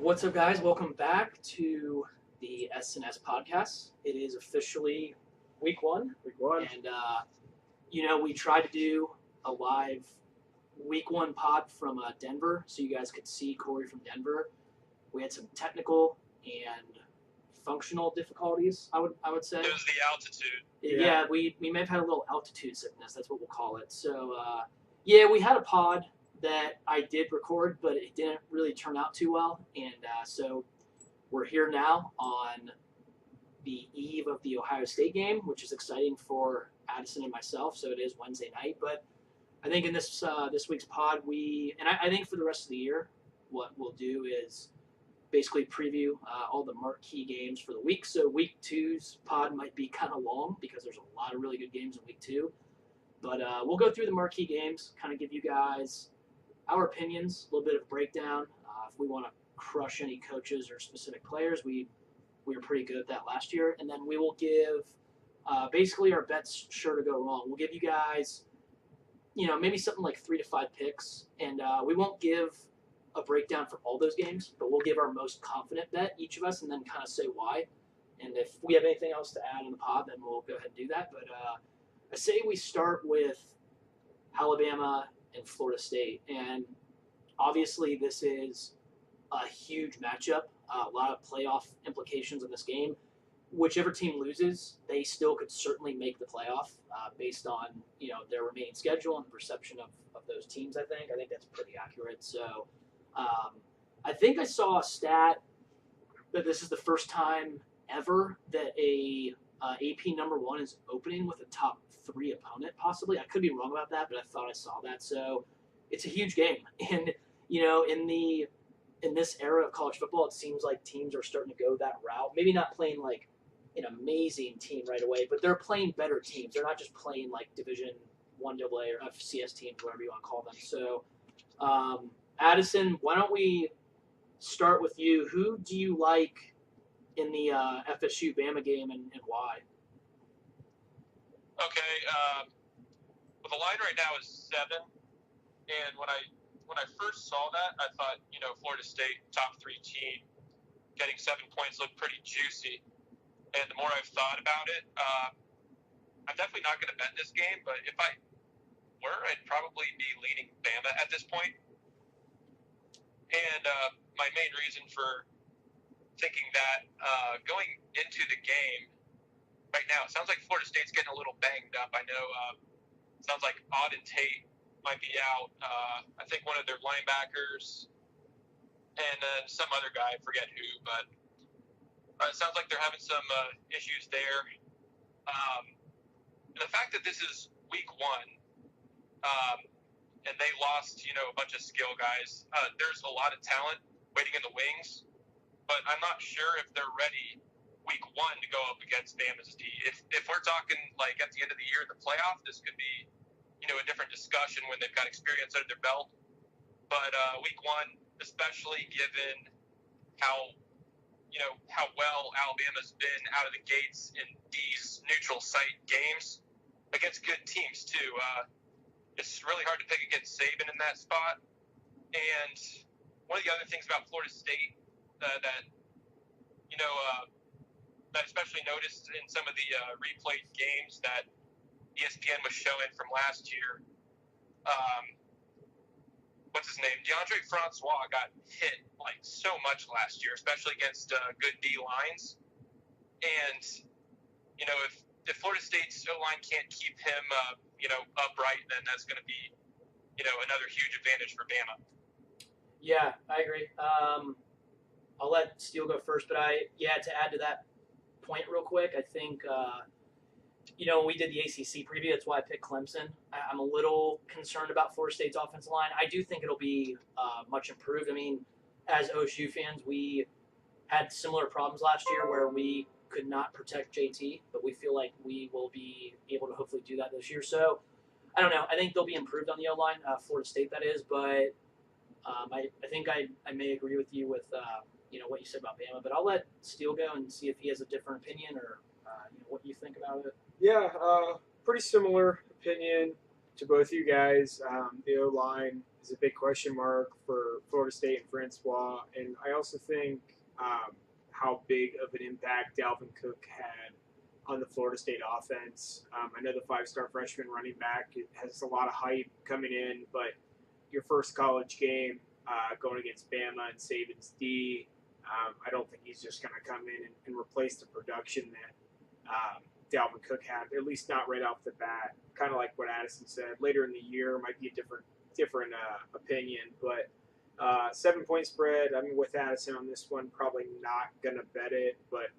What's up, guys? Welcome back to the S&S podcast. It is officially week one, Week one. and we tried to do a live week one pod from Denver, so you guys could see Corey from Denver. We had some technical and functional difficulties. I would say. It was the altitude. Yeah, we may have had a little altitude sickness. That's what we'll call it. So we had a pod that I did record, but it didn't really turn out too well, and so we're here now on the eve of the Ohio State game, which is exciting for Addison and myself. So it is Wednesday night, but I think in this week's pod, I think for the rest of the year, what we'll do is basically preview all the marquee games for the week. So week two's pod might be kind of long because there's a lot of really good games in week two. But we'll go through the marquee games, kind of give you guys our opinions, a little bit of breakdown. If we want to crush any coaches or specific players, we were pretty good at that last year. And then we will give basically our bets sure to go wrong. We'll give you guys, maybe something like 3 to 5 picks. And we won't give a breakdown for all those games, but we'll give our most confident bet, each of us, and then kind of say why. And if we have anything else to add in the pod, then we'll go ahead and do that. But I say we start with Alabama and Florida State. And obviously this is a huge matchup, a lot of playoff implications in this game. Whichever team loses, they still could certainly make the playoff based on their remaining schedule and the perception of those teams. I think that's pretty accurate. So I think I saw a stat that this is the first time ever that a AP number one is opening with a top 3 opponent, possibly. I could be wrong about that, but I thought I saw that. So it's a huge game. And, in this era of college football, it seems like teams are starting to go that route. Maybe not playing like an amazing team right away, but they're playing better teams. They're not just playing like Division 1AA or FCS teams, whatever you want to call them. So, Addison, why don't we start with you? Who do you like in the FSU Bama game and why? Okay, well, the line right now is 7, and when I first saw that, I thought, Florida State, top 3 team, getting 7 points looked pretty juicy. And the more I've thought about it, I'm definitely not going to bet this game, but if I were, I'd probably be leaning Bama at this point. And my main reason for thinking that going into the game right now, it sounds like Florida State's getting a little banged up. I know it sounds like Auden Tate might be out. I think one of their linebackers and then some other guy, I forget who, but it sounds like they're having some issues there. And the fact that this is week one and they lost, a bunch of skill guys, there's a lot of talent waiting in the wings, but I'm not sure if they're ready week one to go up against Bama's D. If we're talking like at the end of the year in the playoff, this could be, a different discussion when they've got experience under their belt. But week one, especially given how well Alabama's been out of the gates in these neutral site games against good teams too. It's really hard to pick against Saban in that spot. And one of the other things about Florida State that I especially noticed in some of the replayed games that ESPN was showing from last year, what's his name? DeAndre Francois got hit like so much last year, especially against good D lines. And, if Florida State's O-line can't keep him, upright, then that's going to be, another huge advantage for Bama. Yeah, I agree. I'll let Steele go first, but to add to that point real quick, I think, when we did the ACC preview, that's why I picked Clemson. I'm a little concerned about Florida State's offensive line. I do think it'll be much improved. I mean, as OSU fans, we had similar problems last year where we could not protect JT, but we feel like we will be able to hopefully do that this year. So, I don't know. I think they'll be improved on the O-line, Florida State that is, but I think I may agree with you with what you said about Bama, but I'll let Steele go and see if he has a different opinion or what you think about it. Yeah, pretty similar opinion to both you guys. The O-line is a big question mark for Florida State and Francois. And I also think how big of an impact Dalvin Cook had on the Florida State offense. I know the 5-star freshman running back has a lot of hype coming in, but your first college game going against Bama and Saban's D, I don't think he's just going to come in and replace the production that Dalvin Cook had, at least not right off the bat. Kind of like what Addison said, later in the year might be a different opinion, but 7-point spread. I mean, with Addison on this one, probably not gonna bet it, but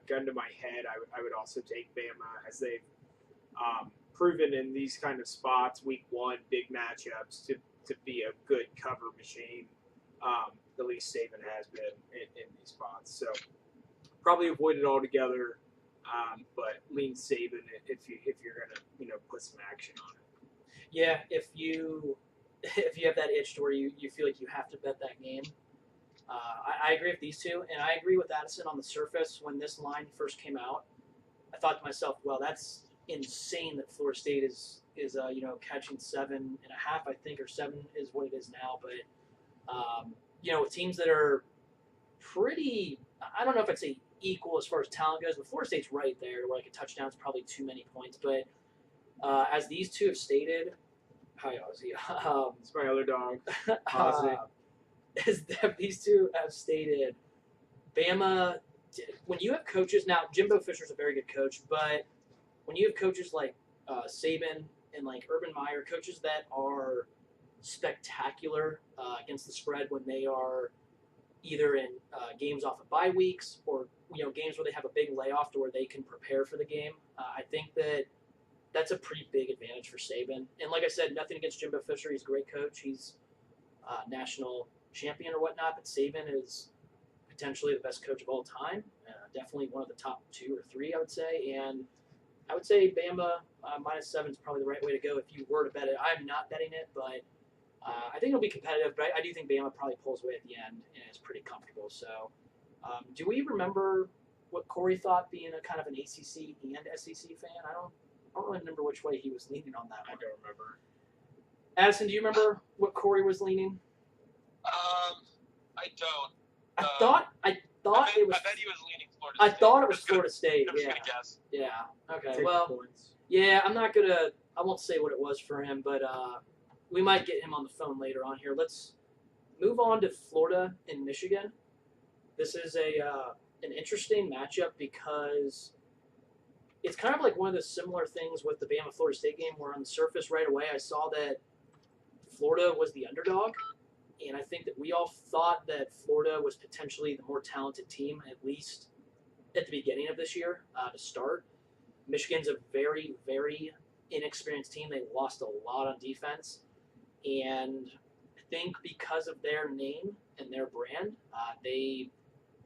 gun to my head, I would also take Bama as they've proven in these kind of spots, week one, big matchups, to be a good cover machine. At least Saban has been in these spots, so probably avoid it altogether. But lean Saban if you're gonna put some action on it. Yeah, if you have that itch to where you feel like you have to bet that game, I agree with these two, and I agree with Addison on the surface. When this line first came out, I thought to myself, well, that's insane that Florida State is catching 7.5, I think, or 7 is what it is now. But with teams that are pretty, I don't know if I'd say equal as far as talent goes, but Florida State's right there, where like a touchdown is probably too many points. But as these two have stated, hi Ozzy, it's my other dog, Ozzy. As these two have stated, Bama, when you have coaches, now Jimbo Fisher's a very good coach, but when you have coaches like Saban and like Urban Meyer, coaches that are spectacular against the spread when they are either in games off of bye weeks or games where they have a big layoff to where they can prepare for the game, I think that's a pretty big advantage for Saban. And like I said, nothing against Jimbo Fisher. He's a great coach. He's national champion or whatnot, but Saban is potentially the best coach of all time. Definitely one of the top 2 or 3, I would say. And I would say Bama -7 is probably the right way to go if you were to bet it. I'm not betting it, but I think it'll be competitive. But I do think Bama probably pulls away at the end and is pretty comfortable. So do we remember what Corey thought, being a kind of an ACC and SEC fan? I don't really remember which way he was leaning on that one. I don't remember. Addison, do you remember what Corey was leaning? I don't. I thought it was. I bet he was leaning Florida I State. thought it was Florida State. I'm just Yeah. gonna guess. Yeah. Okay. Take Well. the points. Yeah. I won't say what it was for him, but we might get him on the phone later on here. Let's move on to Florida and Michigan. This is an interesting matchup because it's kind of like one of the similar things with the Bama-Florida State game, where on the surface right away I saw that Florida was the underdog, and I think that we all thought that Florida was potentially the more talented team, at least at the beginning of this year to start. Michigan's a very, very inexperienced team. They lost a lot on defense, and I think because of their name and their brand,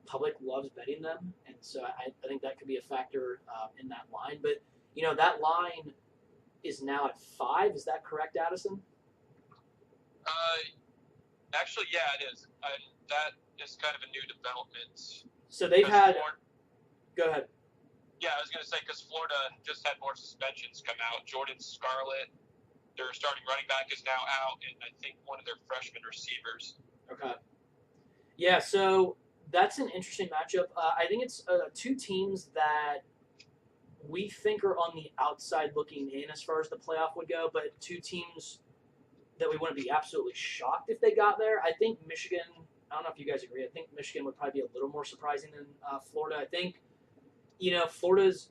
public loves betting them, and so I think that could be a factor in that line. But that line is now at 5. Is that correct, Addison? Actually, yeah, it is. And that is kind of a new development. So they've had. Go ahead. Yeah, I was going to say, because Florida just had more suspensions come out. Jordan Scarlett, their starting running back, is now out, and I think one of their freshman receivers. Okay. Yeah, so that's an interesting matchup. I think it's 2 teams that we think are on the outside looking in as far as the playoff would go, but 2 teams that we wouldn't be absolutely shocked if they got there. I think Michigan, I don't know if you guys agree, I think Michigan would probably be a little more surprising than Florida. I think, Florida's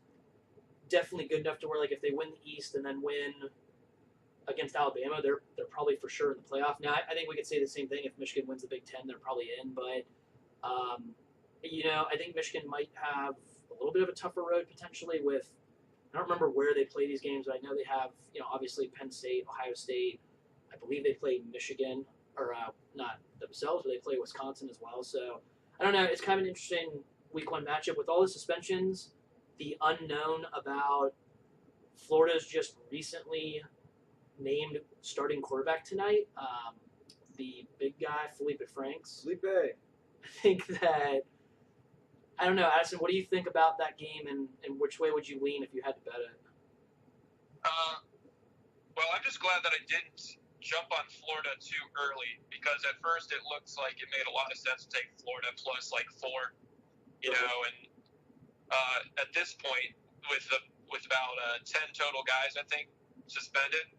definitely good enough to where, like, if they win the East and then win against Alabama, they're probably for sure in the playoff. Now, I think we could say the same thing if Michigan wins the Big Ten, they're probably in, but I think Michigan might have a little bit of a tougher road potentially with, I don't remember where they play these games, but I know they have, obviously Penn State, Ohio State. I believe they play Michigan, or not themselves, but they play Wisconsin as well. So, I don't know. It's kind of an interesting week 1 matchup with all the suspensions, the unknown about Florida's just recently named starting quarterback tonight, the big guy, Felipe Franks. Felipe. I think that, I don't know, Addison, what do you think about that game, and which way would you lean if you had to bet it? Well, I'm just glad that I didn't jump on Florida too early, because at first it looks like it made a lot of sense to take Florida plus like 4, you know, and at this point with about 10 total guys, I think, suspended,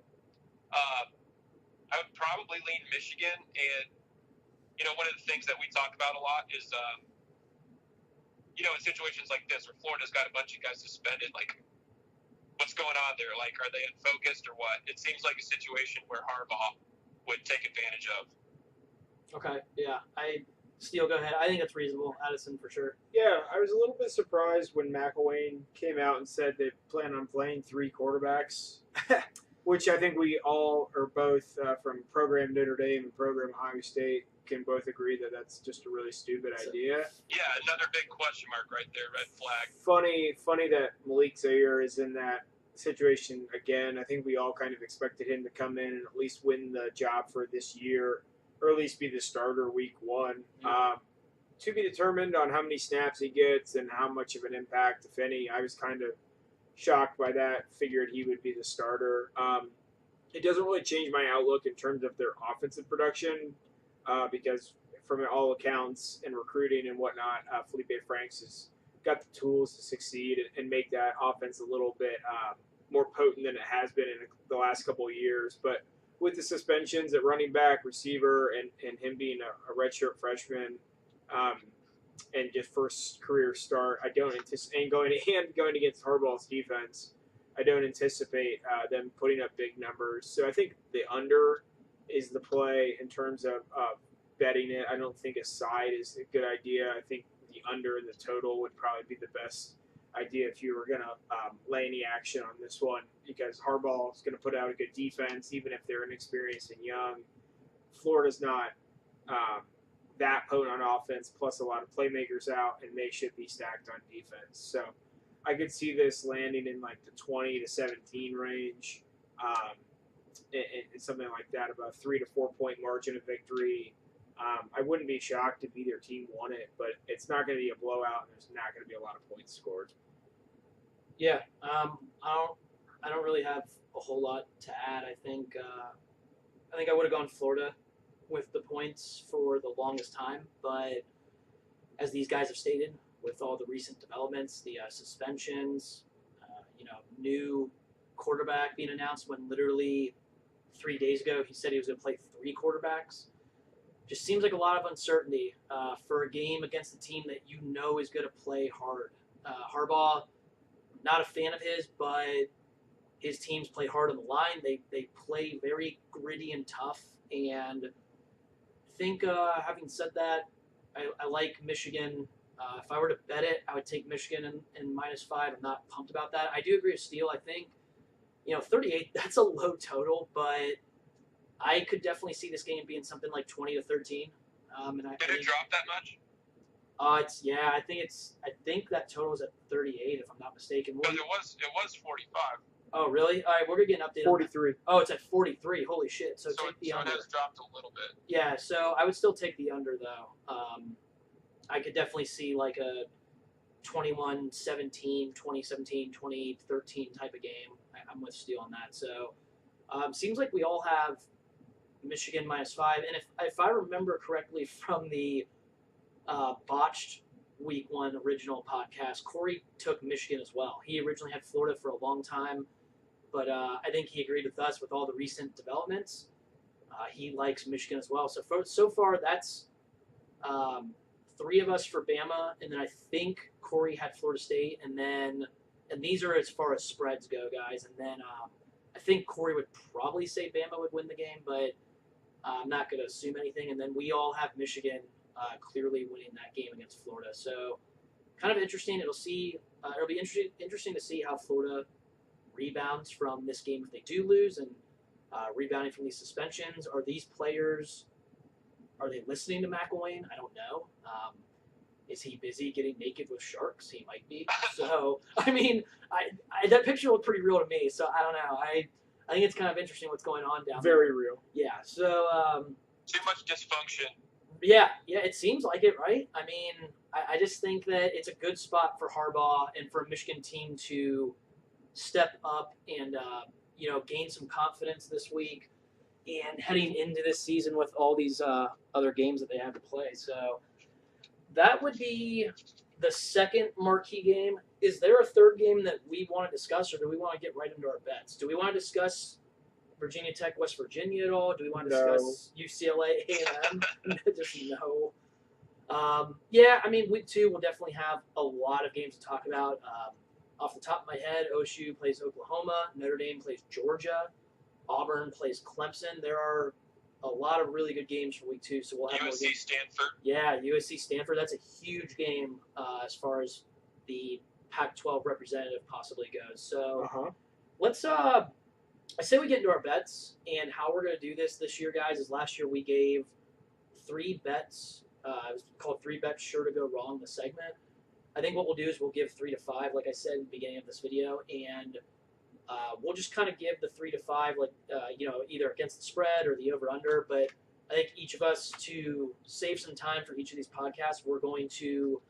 I would probably lean Michigan. And, you know, one of the things that we talk about a lot is, you know, in situations like this where Florida's got a bunch of guys suspended, like, what's going on there? Like, are they unfocused or what? It seems like a situation where Harbaugh would take advantage of. Okay, yeah. Steele, go ahead. I think that's reasonable. Addison, for sure. Yeah, I was a little bit surprised when McElwain came out and said they plan on playing 3 quarterbacks, which I think we all are both from program Notre Dame and program Ohio State can both agree that that's just a really stupid idea. Yeah, another big question mark right there, red flag. Funny that Malik Zaire is in that situation again. I think we all kind of expected him to come in and at least win the job for this year, or at least be the starter week 1. To be determined on how many snaps he gets and how much of an impact, if any. I was kind of shocked by that. Figured he would be the starter. It doesn't really change my outlook in terms of their offensive production because from all accounts and recruiting and whatnot, Felipe Franks has got the tools to succeed and make that offense a little bit more potent than it has been in the last couple of years. But with the suspensions at running back, receiver, and him being a redshirt freshman, and just first career start, I don't anticipate going against Harbaugh's defense. I don't anticipate them putting up big numbers. So I think the under is the play in terms of betting it. I don't think a side is a good idea. I think the under and the total would probably be the best idea if you were going to lay any action on this one, because Harbaugh is going to put out a good defense, even if they're inexperienced and young. Florida's not that potent on offense, plus a lot of playmakers out, and they should be stacked on defense. So I could see this landing in like the 20 to 17 range, and something like that, about a 3 to 4 point margin of victory. I wouldn't be shocked if either team won it, but it's not going to be a blowout, and there's not going to be a lot of points scored. Yeah, I don't really have a whole lot to add. I think I would have gone Florida with the points for the longest time, but as these guys have stated, with all the recent developments, the suspensions, new quarterback being announced when literally 3 days ago he said he was going to play 3 quarterbacks. Just seems like a lot of uncertainty for a game against a team that you know is going to play hard. Harbaugh, not a fan of his, but his teams play hard on the line. They play very gritty and tough, and I think having said that, I like Michigan. If I were to bet it, I would take Michigan in -5. I'm not pumped about that. I do agree with Steele. I think 38, that's a low total, but I could definitely see this game being something like 20 to 13. Did it drop that much? I think that total is at 38, if I'm not mistaken. Because it was 45. Oh, really? All right, we're going to get an update 43. Oh, it's at 43. Holy shit. So take the it under. has dropped a little bit. Yeah, so I would still take the under, though. I could definitely see like a 21-17, 20-17, 20-13 type of game. I'm with Steele on that. So seems like we all have Michigan -5. And if I remember correctly from the botched Week 1 original podcast, Corey took Michigan as well. He originally had Florida for a long time, but I think he agreed with us with all the recent developments. He likes Michigan as well. So far, that's 3 of us for Bama, and then I think Corey had Florida State, and these are as far as spreads go, guys. And then I think Corey would probably say Bama would win the game, but I'm not going to assume anything. And then we all have Michigan clearly winning that game against Florida. So kind of interesting. It'll be interesting to see how Florida rebounds from this game if they do lose, and rebounding from these suspensions. Are these players, are they listening to McElwain? I don't know. Is he busy getting naked with sharks? He might be. So, I mean, that picture looked pretty real to me, so I don't know. I think it's kind of interesting what's going on down there. Very real. Yeah, so... too much dysfunction. Yeah, it seems like it, right? I mean, I just think that it's a good spot for Harbaugh and for a Michigan team to step up and, gain some confidence this week. and heading into this season with all these other games that they have to play. So that would be the second marquee game. Is there a third game that we want to discuss, or do we want to get right into our bets? Do we want to discuss Virginia Tech, West Virginia at all? Do we want to discuss UCLA, A&M? Just no. Yeah, I mean, week 2 we'll definitely have a lot of games to talk about. Off the top of my head, OSU plays Oklahoma, Notre Dame plays Georgia, Auburn plays Clemson. There are a lot of really good games for week 2, so we'll have USC Stanford. Yeah, USC Stanford. That's a huge game as far as the Pac-12 representative possibly goes. So let's. I say we get into our bets, and how we're going to do this year, guys. Is last year we gave 3 bets. It was called 3 bets sure to go wrong. The segment. I think what we'll do is we'll give 3 to 5, like I said in the beginning of this video, and we'll just kind of give the 3 to 5, like either against the spread or the over under. But I think each of us, to save some time for each of these podcasts, we're going to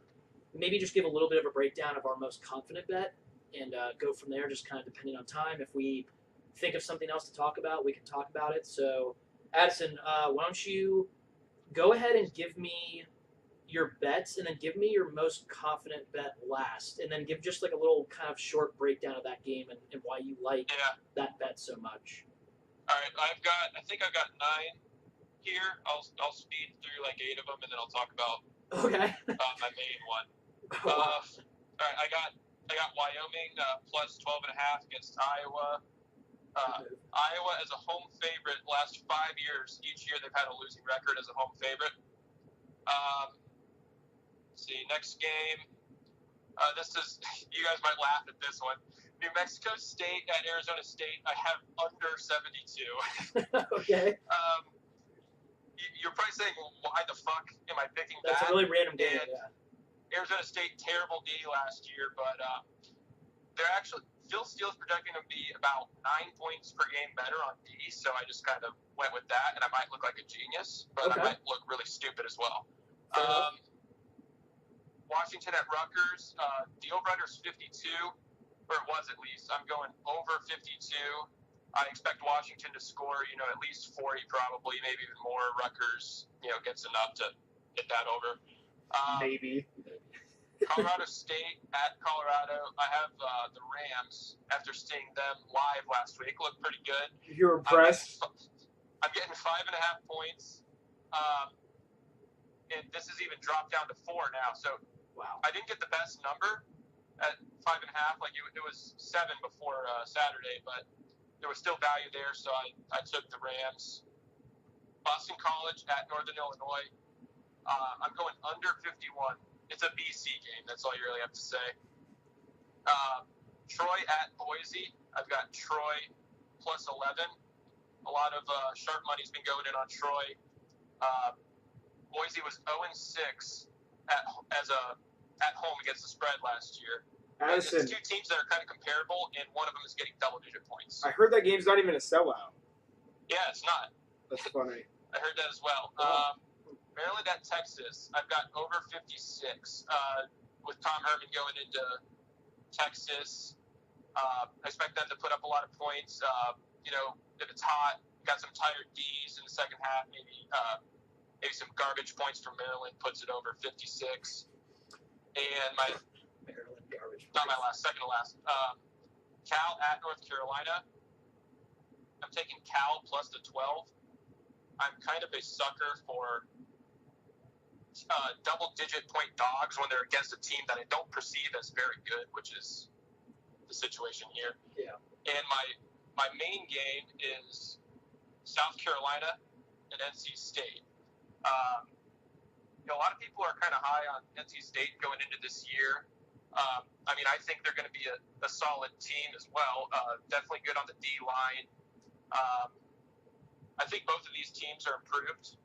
maybe just give a little bit of a breakdown of our most confident bet and go from there, just kind of depending on time. If we think of something else to talk about, we can talk about it. So, Addison, why don't you go ahead and give me your bets, and then give me your most confident bet last, and then give just like a little kind of short breakdown of that game and why you like that bet so much. All right, I think I've got 9 here. I'll speed through like 8 of them, and then I'll talk about my main one. All right, I got Wyoming plus 12.5 against Iowa. Iowa as a home favorite last 5 years. Each year they've had a losing record as a home favorite. See, next game. This is, you guys might laugh at this one. New Mexico State at Arizona State. I have under 72. Okay. You're probably saying, well, why the fuck am I picking that? That's a really random game. Yeah. Arizona State, terrible D last year, but they're actually, Phil Steele's projecting to be about 9 points per game better on D, so I just kind of went with that, and I might look like a genius, but I might look really stupid as well. Washington at Rutgers, the over-under is 52, or it was at least. I'm going over 52. I expect Washington to score, at least 40 probably, maybe even more. Rutgers, gets enough to hit that over. Maybe. Colorado State at Colorado. I have the Rams, after seeing them live last week, look pretty good. You're impressed? I'm getting 5.5 points. And this has even dropped down to 4 now. So I didn't get the best number at 5.5. Like it was 7 before Saturday, but there was still value there, so I took the Rams. Boston College at Northern Illinois. I'm going under 51. It's a BC game. That's all you really have to say. Troy at Boise. I've got Troy plus 11. A lot of sharp money's been going in on Troy. Boise was 0-6 at home against the spread last year. Addison, it's 2 teams that are kind of comparable, and one of them is getting double-digit points. I heard that game's not even a sellout. Yeah, it's not. That's funny. I heard that as well. Maryland at Texas. I've got over 56 with Tom Herman going into Texas. I expect them to put up a lot of points. If it's hot, got some tired Ds in the second half, maybe some garbage points from Maryland puts it over 56. And my Maryland garbage. Not my last, second to last. Cal at North Carolina. I'm taking Cal plus the 12. I'm kind of a sucker for double-digit point dogs when they're against a team that I don't perceive as very good, which is the situation here. Yeah. And my main game is South Carolina and NC State. A lot of people are kind of high on NC State going into this year. I think they're going to be a solid team as well. Definitely good on the D line. I think both of these teams are improved.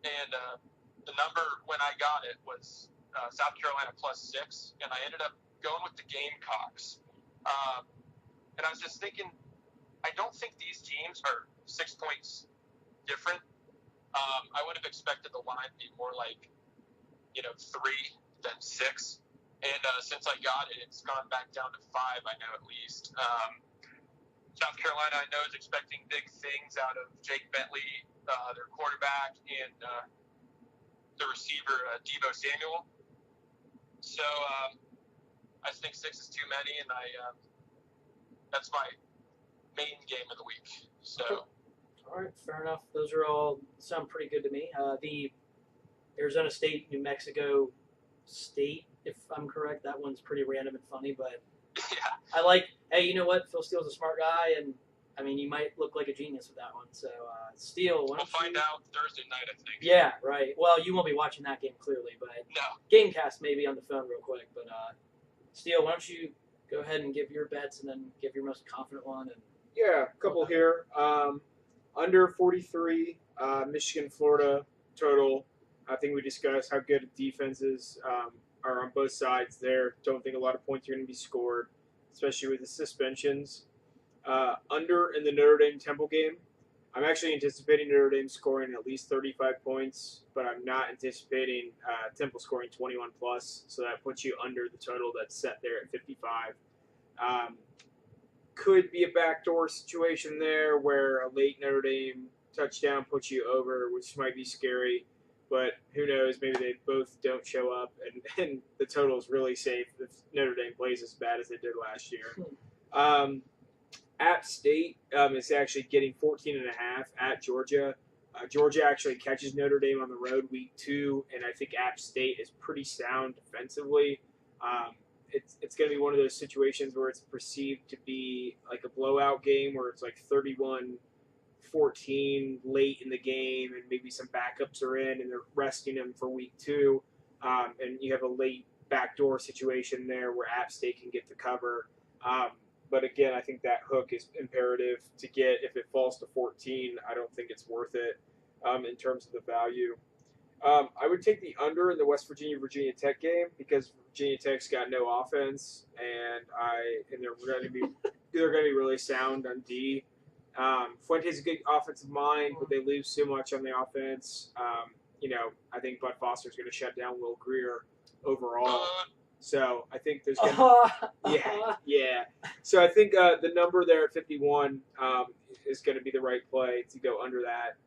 And the number when I got it was South Carolina plus 6, and I ended up going with the Gamecocks. And I was just thinking, I don't think these teams are 6 points different. I would have expected the line to be more like, 3 than 6. And since I got it, it's gone back down to 5, I know at least. South Carolina, I know, is expecting big things out of Jake Bentley, their quarterback, and the receiver, Deebo Samuel. So I think 6 is too many, and that's my main game of the week. So. Okay. All right, fair enough. Those are all sound pretty good to me. The Arizona State, New Mexico State, if I'm correct, that one's pretty random and funny, but Yeah. I like, hey, you know what? Phil Steele's a smart guy, and I mean, you might look like a genius with that one. So, Steele, why We'll don't find you... out Thursday night, I think. Yeah, right. Well, you won't be watching that game clearly, but No. Gamecast maybe on the phone real quick. But Steele, why don't you go ahead and give your bets and then give your most confident one? And Yeah, a couple here. Under 43, Michigan, Florida total. I think we discussed how good defenses are on both sides there. Don't think a lot of points are going to be scored, especially with the suspensions. Under in the Notre Dame Temple game. I'm actually anticipating Notre Dame scoring at least 35 points, but I'm not anticipating Temple scoring 21 plus. So that puts you under the total that's set there at 55. Could be a backdoor situation there where a late Notre Dame touchdown puts you over, which might be scary. But who knows? Maybe they both don't show up, and the total is really safe if Notre Dame plays as bad as they did last year. App State is actually getting 14.5 at Georgia. Georgia actually catches Notre Dame on the road week 2, and I think App State is pretty sound defensively. It's going to be one of those situations where it's perceived to be like a blowout game where it's like 31-14 late in the game and maybe some backups are in and they're resting them for week 2. And you have a late backdoor situation there where App State can get the cover. But again, I think that hook is imperative to get. If it falls to 14, I don't think it's worth it in terms of the value. I would take the under in the West Virginia Tech game because Virginia Tech's got no offense, and they're going to be really sound on D. Fuente's a good offensive mind, but they lose so much on the offense. I think Bud Foster's going to shut down Will Grier overall. So I think there's going to yeah. So I think the number there at 51 is going to be the right play to go under that.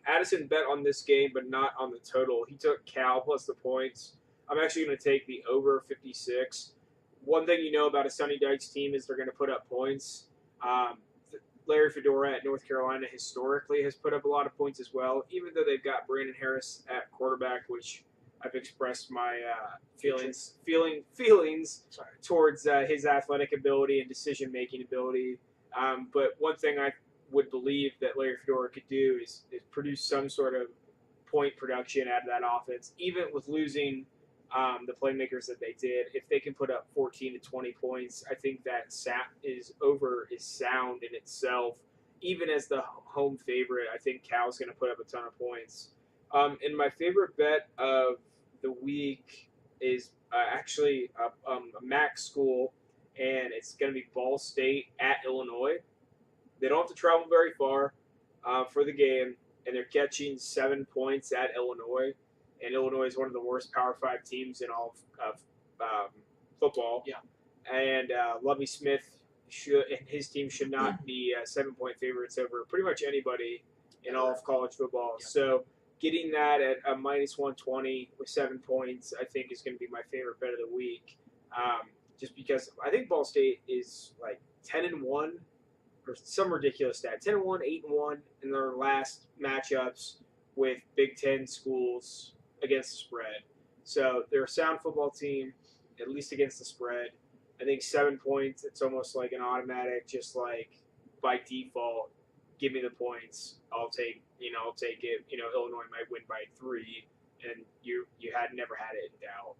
Addison bet on this game, but not on the total. He took Cal plus the points. I'm actually going to take the over 56. One thing you know about a Sonny Dykes team is they're going to put up points. Larry Fedora at North Carolina historically has put up a lot of points as well, even though they've got Brandon Harris at quarterback, which I've expressed my feelings towards his athletic ability and decision-making ability. But one thing I would believe that Larry Fedora could do is produce some sort of point production out of that offense, even with losing the playmakers that they did. If they can put up 14 to 20 points, I think that is sound in itself. Even as the home favorite, I think Cal's going to put up a ton of points. And my favorite bet of the week is actually a MAC school, and it's going to be Ball State at Illinois. They don't have to travel very far for the game, and they're catching 7 points at Illinois. And Illinois is one of the worst Power 5 teams in all of football. Yeah. And Lovie Smith and his team should not be 7-point favorites over pretty much anybody in all of college football. Yeah. So getting that at a minus 120 with 7 points, I think, is going to be my favorite bet of the week. Just because I think Ball State is like 10-1 or some ridiculous stat. 10-1, 8-1 in their last matchups with Big Ten schools against the spread. So they're a sound football team, at least against the spread. I think 7 points, it's almost like an automatic, just like by default, give me the points. I'll take it. Illinois might win by 3, and you had never had it in doubt.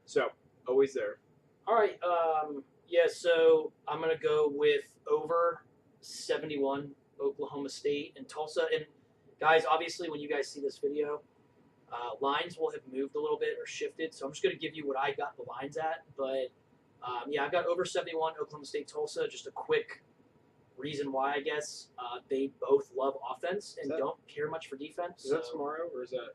So always there. All right. So I'm gonna go with over 71 Oklahoma State and Tulsa. And guys, obviously, when you guys see this video, lines will have moved a little bit or shifted. So I'm just gonna give you what I got the lines at. But I've got over 71 Oklahoma State Tulsa. Just a quick reason why, I guess. They both love offense and don't care much for defense. Is that tomorrow or is that?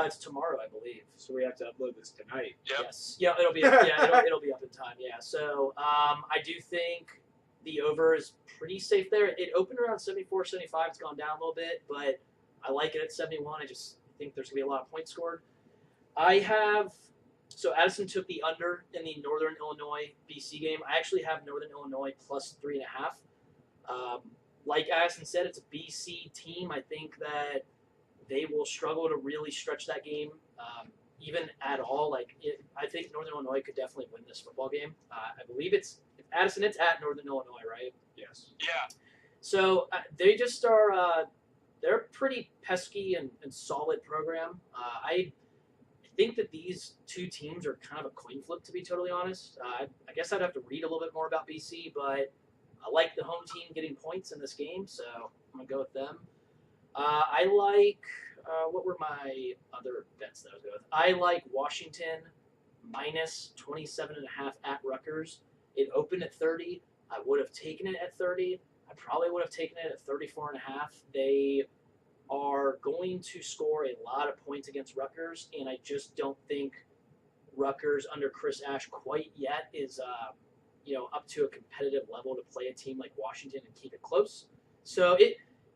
It's tomorrow, I believe. So we have to upload this tonight. Yep. Yes. Yeah, it'll be up in time. Yeah. So I do think the over is pretty safe there. It opened around 74, 75. It's gone down a little bit, but I like it at 71. I just think there's going to be a lot of points scored. So Addison took the under in the Northern Illinois BC game. I actually have Northern Illinois plus 3.5. Like Addison said, it's a BC team. I think that they will struggle to really stretch that game, even at all. I think Northern Illinois could definitely win this football game. I believe it's Addison. It's at Northern Illinois, right? Yes. Yeah. So they just are. They're a pretty pesky and solid program. I think that these two teams are kind of a coin flip, to be totally honest. I guess I'd have to read a little bit more about BC, but I like the home team getting points in this game, so I'm going to go with them. I like, what were my other bets that I was going with? I like Washington minus 27.5 at Rutgers. It opened at 30. I would have taken it at 30. I probably would have taken it at 34.5. They are going to score a lot of points against Rutgers, and I just don't think Rutgers under Chris Ash quite yet is up to a competitive level to play a team like Washington and keep it close. So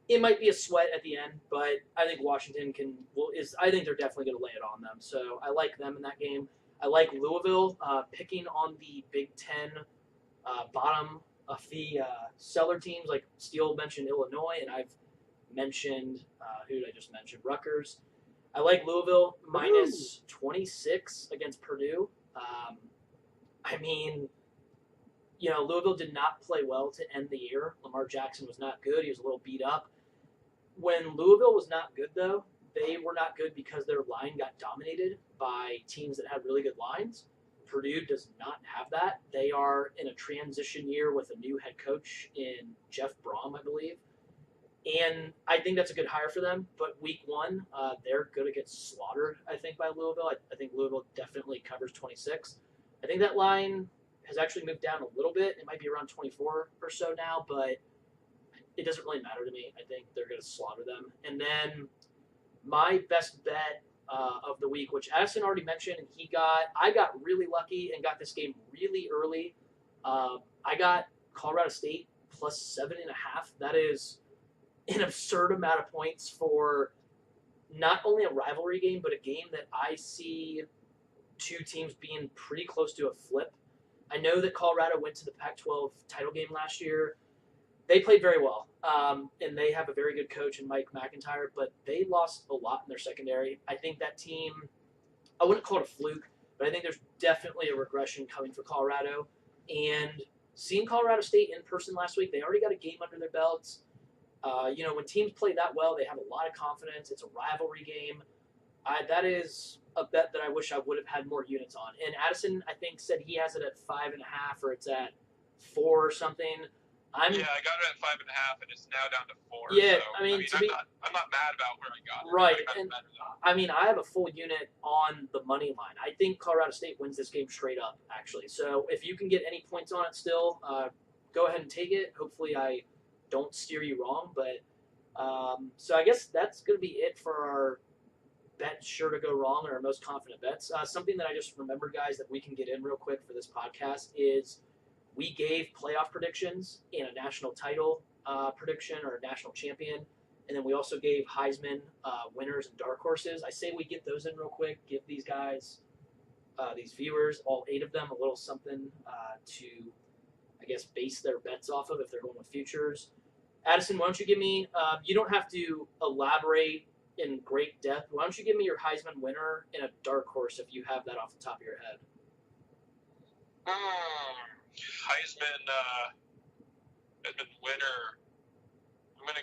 it might be a sweat at the end, but I think Washington I think they're definitely going to lay it on them. So I like them in that game. I like Louisville picking on the Big Ten bottom of the cellar teams. Like Steele mentioned Illinois, and I've mentioned who did I just mention? Rutgers. I like Louisville minus 26 against Purdue. Louisville did not play well to end the year. Lamar Jackson was not good. He was a little beat up. When Louisville was not good, though, they were not good because their line got dominated by teams that had really good lines. Purdue does not have that. They are in a transition year with a new head coach in Jeff Brom, I believe. And I think that's a good hire for them. But week one, they're going to get slaughtered, I think, by Louisville. I think Louisville definitely covers 26. I think that line has actually moved down a little bit. It might be around 24 or so now, but it doesn't really matter to me. I think they're going to slaughter them. And then my best bet of the week, which Addison already mentioned, and I got really lucky and got this game really early. I got Colorado State plus 7.5. That is an absurd amount of points for not only a rivalry game, but a game that I see two teams being pretty close to a flip. I know that Colorado went to the Pac-12 title game last year. They played very well, and they have a very good coach in Mike McIntyre, but they lost a lot in their secondary. I think that team, I wouldn't call it a fluke, but I think there's definitely a regression coming for Colorado. And seeing Colorado State in person last week, they already got a game under their belts. When teams play that well, they have a lot of confidence. It's a rivalry game. That is a bet that I wish I would have had more units on. And Addison, I think, said he has it at 5.5 or it's at 4 or something. I got it at 5.5, and it's now down to 4. Yeah, so, I'm not mad about where I got it. Right, and I have a full unit on the money line. I think Colorado State wins this game straight up, actually. So if you can get any points on it still, go ahead and take it. Hopefully I don't steer you wrong, but so I guess that's going to be it for our bet sure to go wrong or our most confident bets. Something that I just remembered, guys, that we can get in real quick for this podcast is we gave playoff predictions and a national title prediction or a national champion, and then we also gave Heisman winners and dark horses. I say we get those in real quick, give these guys, these viewers, all 8 of them, a little something to, I guess, base their bets off of if they're going with futures. Addison, why don't you give me, you don't have to elaborate in great depth. Why don't you give me your Heisman winner and a dark horse if you have that off the top of your head? Heisman winner. I'm gonna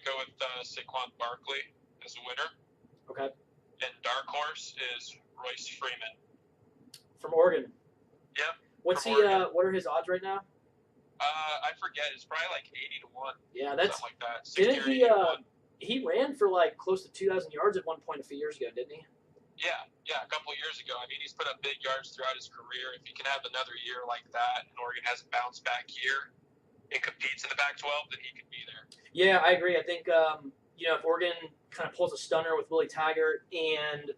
go with Saquon Barkley as a winner. Okay. And dark horse is Royce Freeman from Oregon. Yep. What's he? What are his odds right now? I forget. It's probably like 80 to 1. Yeah, that's something like that. Didn't he? He ran for like close to 2,000 yards at one point a few years ago, didn't he? Yeah, a couple of years ago. I mean, he's put up big yards throughout his career. If he can have another year like that, and Oregon has a bounce back year, and competes in the Pac-12, then he could be there. Yeah, I agree. I think if Oregon kind of pulls a stunner with Willie Taggart, and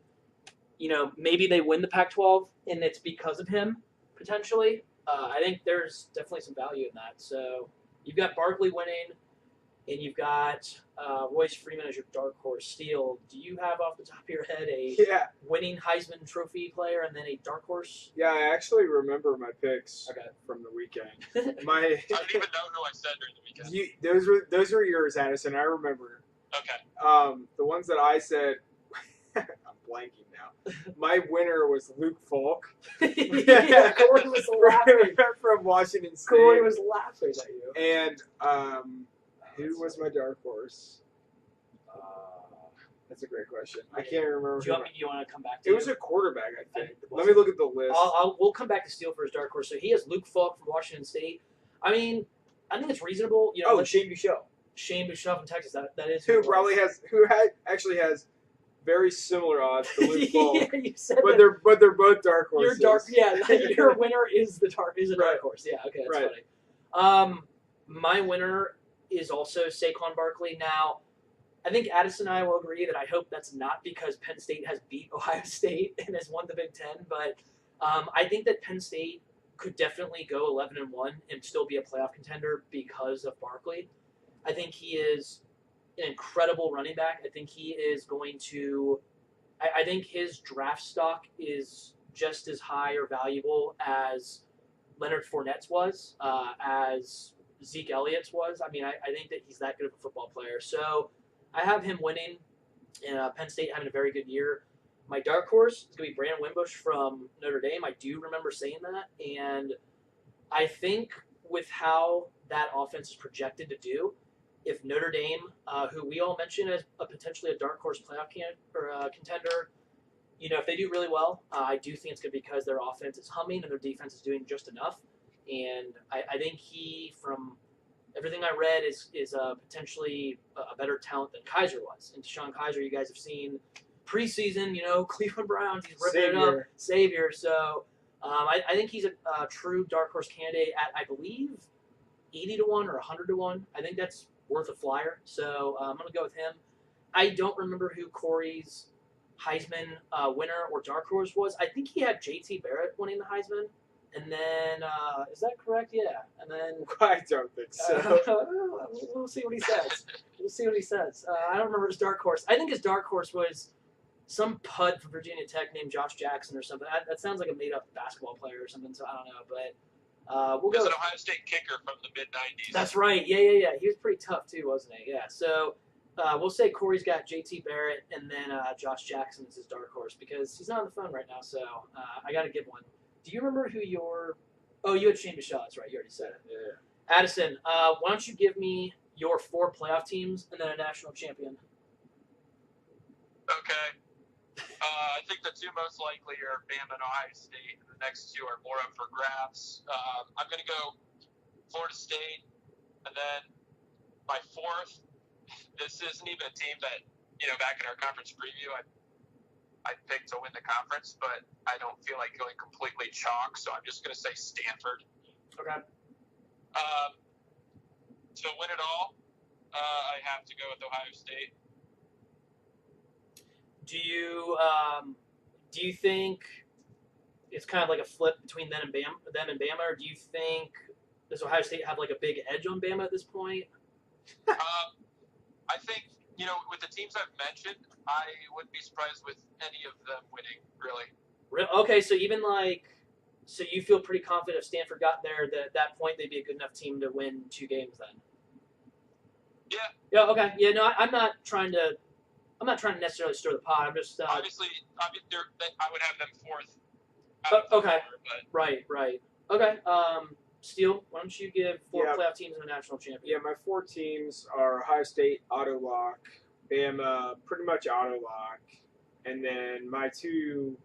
maybe they win the Pac-12, and it's because of him potentially. I think there's definitely some value in that. So you've got Barkley winning, and you've got Royce Freeman as your dark horse. Steele, do you have off the top of your head a Yeah. winning Heisman Trophy player and then a dark horse? Yeah, I actually remember my picks Okay. from the weekend. I don't even know who I said during the weekend. Those were yours, Addison. I remember. Okay. The ones that I said, I'm blanking now. My winner was Luke Falk. Yeah, Corey was laughing. From Washington State. Corey was laughing at you. And who was my dark horse? That's a great question. I can't remember. Do you want to come back to it? Was a quarterback, I think. Let it? me look at the list. We'll come back to Steele for his dark horse. So he has Luke Falk from Washington State. I mean, I think it's reasonable. You know, Shane Buechele. Shane Buechele from Texas. That is Who actually has very similar odds to Luke Falk. Yeah, you said but they're both dark horses. Your winner is a dark horse. Yeah, okay, that's funny. My winner is also Saquon Barkley. Now, I think Addison and I will agree that I hope that's not because Penn State has beat Ohio State and has won the Big Ten, but I think that Penn State could definitely go 11-1 and still be a playoff contender because of Barkley. I think he is an incredible running back. I think he is going to. I think his draft stock is just as high or valuable as Leonard Fournette's was, as Zeke Elliott's was. I mean, I think that he's that good of a football player. So I have him winning, and Penn State having a very good year. My dark horse is going to be Brandon Wimbush from Notre Dame. I do remember saying that, and I think with how that offense is projected to do, if Notre Dame, who we all mentioned as potentially a dark horse playoff contender, you know, if they do really well, I do think it's going to be because their offense is humming and their defense is doing just enough. And I think he, from everything I read, is potentially a better talent than Kaiser was. And Deshaun Kaiser, you guys have seen preseason, you know, Cleveland Browns, he's ripping it up, savior. So I think he's a true dark horse candidate at, I believe, 80-1 or 100-1. I think that's worth a flyer. So I'm going to go with him. I don't remember who Corey's Heisman winner or dark horse was. I think he had JT Barrett winning the Heisman. And then, is that correct? Yeah. And then I don't think so. We'll see what he says. I don't remember his dark horse. I think his dark horse was some pud from Virginia Tech named Josh Jackson or something. That sounds like a made-up basketball player or something. So I don't know, but we'll go. He was an Ohio State kicker from the mid-'90s. That's right. Yeah. He was pretty tough too, wasn't he? Yeah. So we'll say Corey's got JT Barrett, and then Josh Jackson is his dark horse because he's not on the phone right now. So I got to give one. Do you remember who your? Oh, you had Shane Buechele. That's right. You already said it. Yeah. Addison, why don't you give me your 4 playoff teams and then a national champion? Okay. I think the 2 most likely are Bama and Ohio State, and the next 2 are more up for grabs. I'm going to go Florida State, and then my 4th. This isn't even a team that, you know, back in our conference preview, I picked to win the conference, but I don't feel like going completely chalk, so I'm just going to say Stanford. Okay. To win it all, I have to go with Ohio State. Do you think it's kind of like a flip between them and Bama, or do you think does Ohio State have like a big edge on Bama at this point? I think, you know, with the teams I've mentioned, I wouldn't be surprised with any of them winning, really. Okay, so so you feel pretty confident if Stanford got there that at that point they'd be a good enough team to win 2 games then? Yeah. Yeah. Okay. Yeah. No, I'm not trying to necessarily stir the pot. I'm just obviously I would have them 4th. Okay. Right. Okay. Steele, why don't you give 4 playoff teams and a national champion? Yeah, my 4 teams are Ohio State, auto lock, Bama, pretty much auto lock, and then my 2,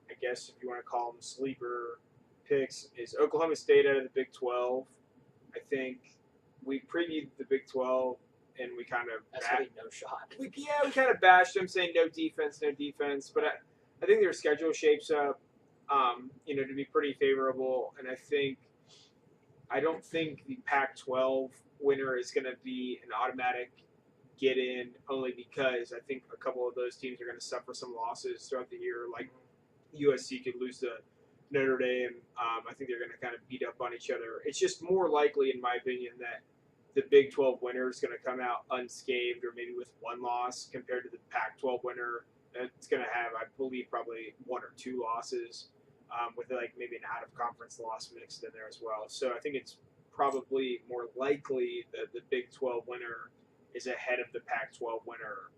I guess if you want to call them sleeper picks, is Oklahoma State out of the Big 12. I think we previewed the Big 12, and we kind of that's really no shot. We kind of bashed them, saying no defense, but I think their schedule shapes up, you know, to be pretty favorable, and I don't think the Pac-12 winner is going to be an automatic get-in, only because I think a couple of those teams are going to suffer some losses throughout the year. Like USC could lose to Notre Dame. I think they're going to kind of beat up on each other. It's just more likely, in my opinion, that the Big 12 winner is going to come out unscathed or maybe with one loss compared to the Pac 12 winner. It's going to have, I believe, probably one or two losses with like maybe an out of conference loss mixed in there as well. So I think it's probably more likely that the Big 12 winner is ahead of the Pac 12 winner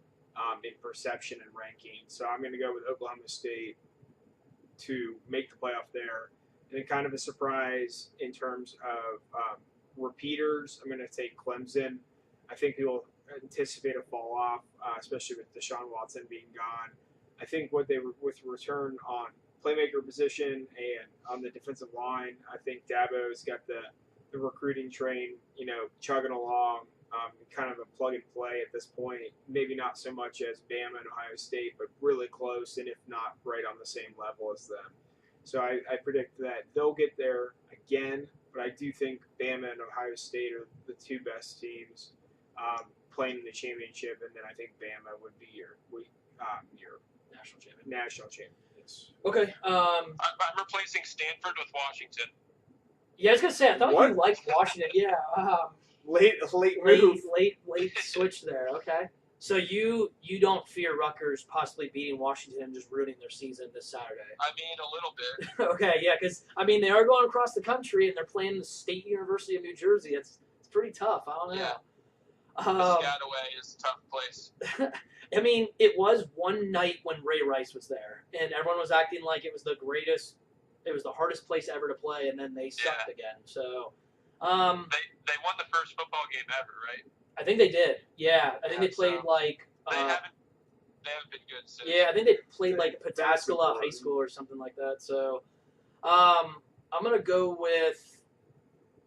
in perception and ranking. So I'm going to go with Oklahoma State to make the playoff there. And then kind of a surprise in terms of repeaters, I'm going to take Clemson. I think people anticipate a fall off, especially with Deshaun Watson being gone. I think what they with return on playmaker position and on the defensive line, I think Dabo's got the recruiting train, chugging along, kind of a plug and play at this point. Maybe not so much as Bama and Ohio State, but really close, and if not right on the same level as them. So I predict that they'll get there again, but I do think Bama and Ohio State are the two best teams playing in the championship, and then I think Bama would be your national champion. Yes. Okay. I'm replacing Stanford with Washington. Yeah, I was gonna say I thought What? you liked Washington. Yeah. Late move. Late switch there. Okay. So you don't fear Rutgers possibly beating Washington and just ruining their season this Saturday? I mean, a little bit. Okay, yeah, because they are going across the country and they're playing the State University of New Jersey. It's pretty tough. I don't know. Yeah. Piscataway is a tough place. It was one night when Ray Rice was there, and everyone was acting like it was the greatest. It was the hardest place ever to play, and then they sucked again. So, they won the first football game ever, right? I think they did. Yeah, I think they played like. They haven't been good since. Yeah, I think they played like Pataskala High School or something like that. So, I'm gonna go with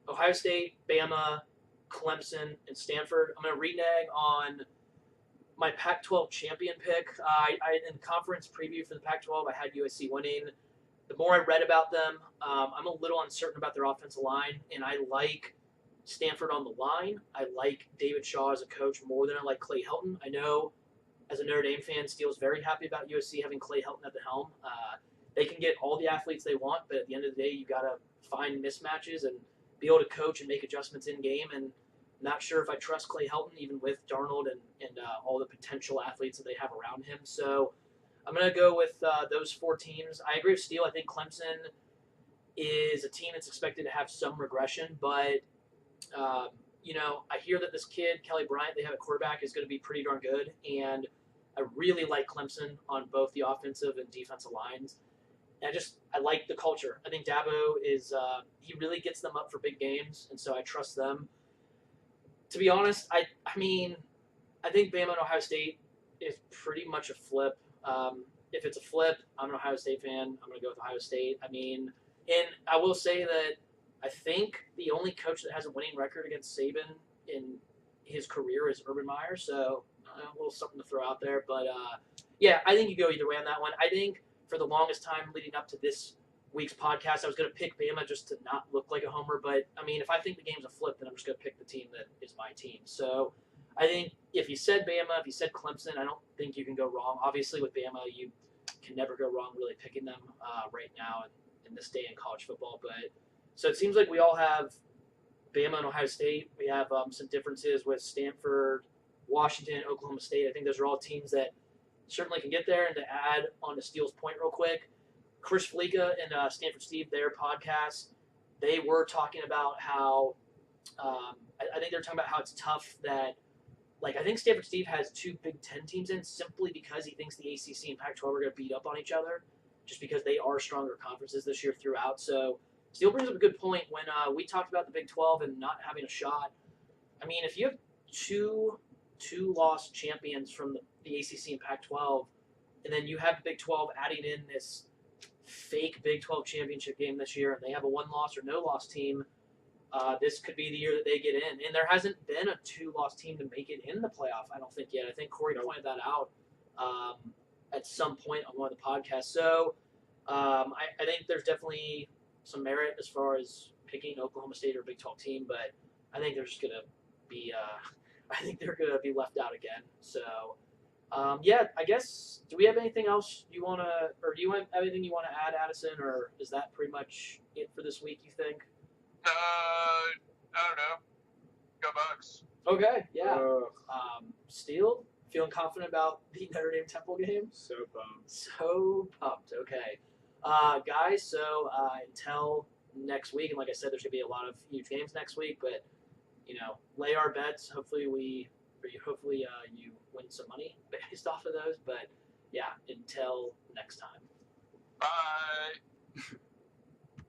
Ohio State, Bama, Clemson, and Stanford. I'm gonna renege on my Pac-12 champion pick. I in conference preview for the Pac-12, I had USC winning. The more I read about them, I'm a little uncertain about their offensive line, and I like Stanford on the line. I like David Shaw as a coach more than I like Clay Helton. I know, as a Notre Dame fan, Steele's very happy about USC having Clay Helton at the helm. They can get all the athletes they want, but at the end of the day, you got to find mismatches and be able to coach and make adjustments in game. And not sure if I trust Clay Helton, even with Darnold and all the potential athletes that they have around him. So I'm going to go with those four teams. I agree with Steele. I think Clemson is a team that's expected to have some regression, but I hear that this kid, Kelly Bryant, they have a quarterback, is going to be pretty darn good, and I really like Clemson on both the offensive and defensive lines. And I like the culture. I think Dabo is he really gets them up for big games, and so I trust them. To be honest, I think Bama and Ohio State is pretty much a flip. If it's a flip, I'm an Ohio State fan. I'm going to go with Ohio State. And I will say that I think the only coach that has a winning record against Saban in his career is Urban Meyer. So a little something to throw out there. But, I think you go either way on that one. I think for the longest time leading up to this week's podcast, I was going to pick Bama just to not look like a homer. But, if I think the game's a flip, then I'm just going to pick the team that is my team. So I think if you said Bama, if you said Clemson, I don't think you can go wrong. Obviously, with Bama, you can never go wrong really picking them right now in this day in college football. But so it seems like we all have Bama and Ohio State. We have some differences with Stanford, Washington, Oklahoma State. I think those are all teams that certainly can get there. And to add on to Steele's point real quick, Chris Fleeka and Stanford Steve, their podcast, they were talking about how I think they're talking about how it's tough that I think Stanford Steve has two Big Ten teams in simply because he thinks the ACC and Pac-12 are going to beat up on each other just because they are stronger conferences this year throughout. So Steele brings up a good point when we talked about the Big 12 and not having a shot. If you have two loss champions from the ACC and Pac-12, and then you have the Big 12 adding in this fake Big 12 championship game this year, and they have a one-loss or no-loss team, this could be the year that they get in. And there hasn't been a two-loss team to make it in the playoff, I don't think, yet. I think Corey pointed that out at some point on one of the podcasts. So I think there's definitely some merit as far as picking Oklahoma State or a Big 12 team, but I think they're just going to be I think they're going to be left out again. So Yeah, I guess. Do we have anything else you want to, or do you have anything you want to add, Addison, or is that pretty much it for this week? You think? I don't know. Go Bucks. Okay, yeah. Ugh, Steele, feeling confident about the Notre Dame Temple game? so bummed. So pumped. Okay, guys. So until next week, and like I said, there's gonna be a lot of huge games next week. But lay our bets. Hopefully you win some money based off of those. But yeah, until next time. Bye.